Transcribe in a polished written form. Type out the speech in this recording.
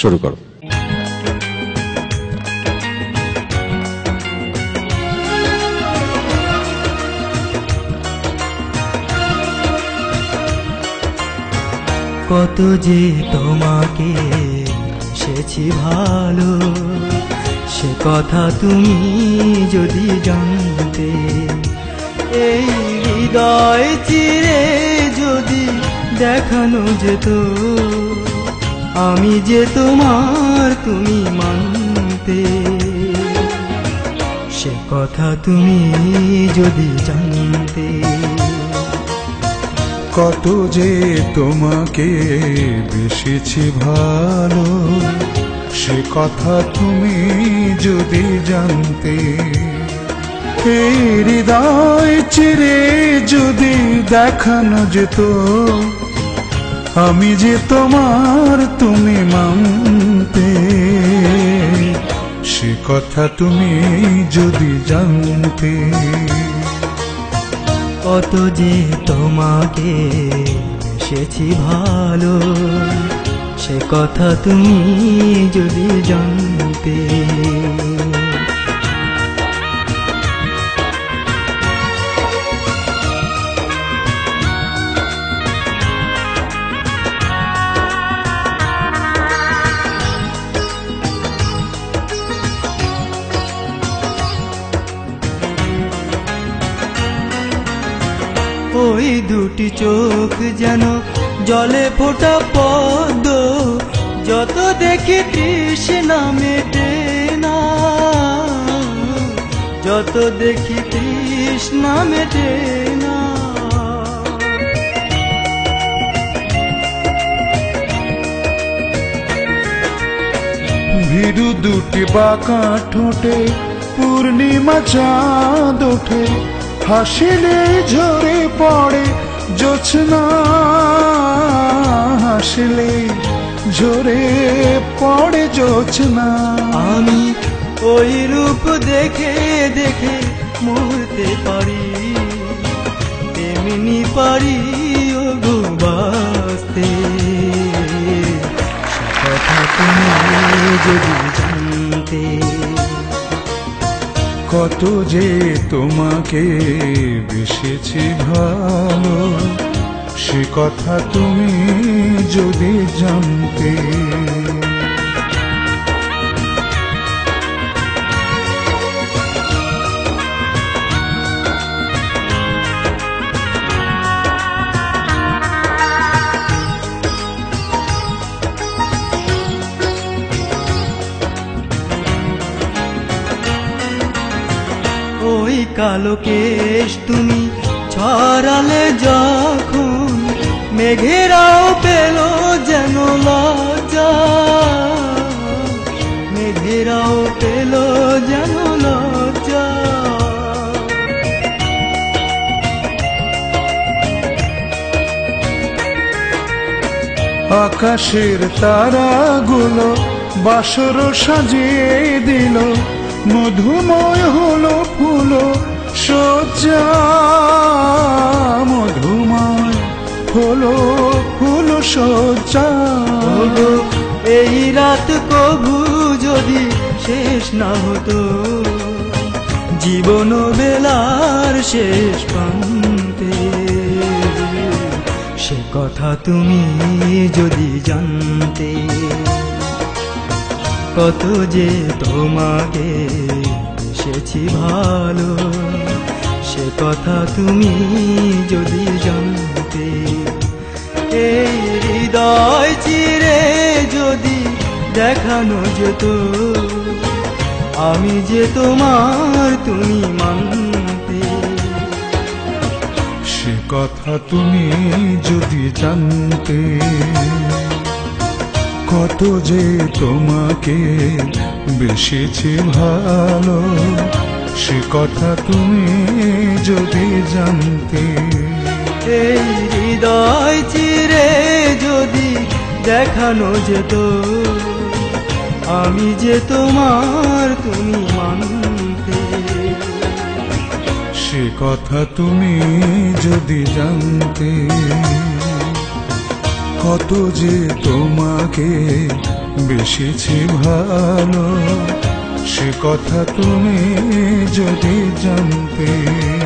শুরু করো। কত যে তোমাকে বেসেছি ভালো, সে কথা তুমি যদি জানতে। এই হৃদয় চিরে যদি দেখানো যেত, আমি যে তোমার তুমি মানতে। সে কথা তুমি যদি জানতে। কত যে তোমাকে বেসেছি ভালো, সে কথা তুমি যদি জানতে। এই হৃদয় চিরে যদি দেখানো যেত, আমি যে তোমার তুমি মানতে। সে কথা তুমি যদি জানতে। কত যে তোমাকে বেসেছি ভালো, সে কথা তুমি যদি জানতে। ওই দুটি চোখ যেন জলে ফোটা পদ্ম, যত দেখি তৃষ্ণা মেটে না, যত দেখি তৃষ্ণা মেটে না। ভীরু দুটি বাঁকা ঠোঁটে পূর্ণিমা চাঁদ ওঠে, হাসিলে ঝরে পড়ে জোছনা, হাসিলে ঝরে পড়ে জোছনা। আমি ওই রূপ দেখে দেখে মরতে পারি, তেমনি পারি ও গো বাঁচতে। সে কথা তুমি যদি জানতে। কত যে তোমাকে বেসেছি ভালো, সে কথা তুমি যদি জানতে। ওই কালো কেশ তুমি ছড়ালে যখন, মেঘেরাও পেল যেন লজ্জা, মেঘেরাও পেল যেন লজ্জা। আকাশের তারাগুলো বাসর সাজিয়ে দিল, মধুময় হলো ফুল সজ্জা, মধুময় হলো ফুল সজ্জা। এই রাত কবু যদি শেষ না হতো, জীবন বেলার শেষ প্রান্তে। সে কথা তুমি যদি জানতে। কত যে তোমাকে বেসেছি ভালো, সে কথা তুমি যদি জানতে। এই হৃদয় চিরে যদি দেখানো যেত, আমি যে তোমার তুমি মানতে। সে কথা তুমি যদি জানতে। কত যে তোমাকে বেসেছি ভালো, সে কথা তুমি যদি জানতে। এই হৃদয় চিরে যদি দেখানো যেত, আমি যে তোমার তুমি মানতে। সে কথা তুমি যদি জানতে। কত যে তোমাকে বেশেছি ভালো, সে কথা তুমি যদি জানতে।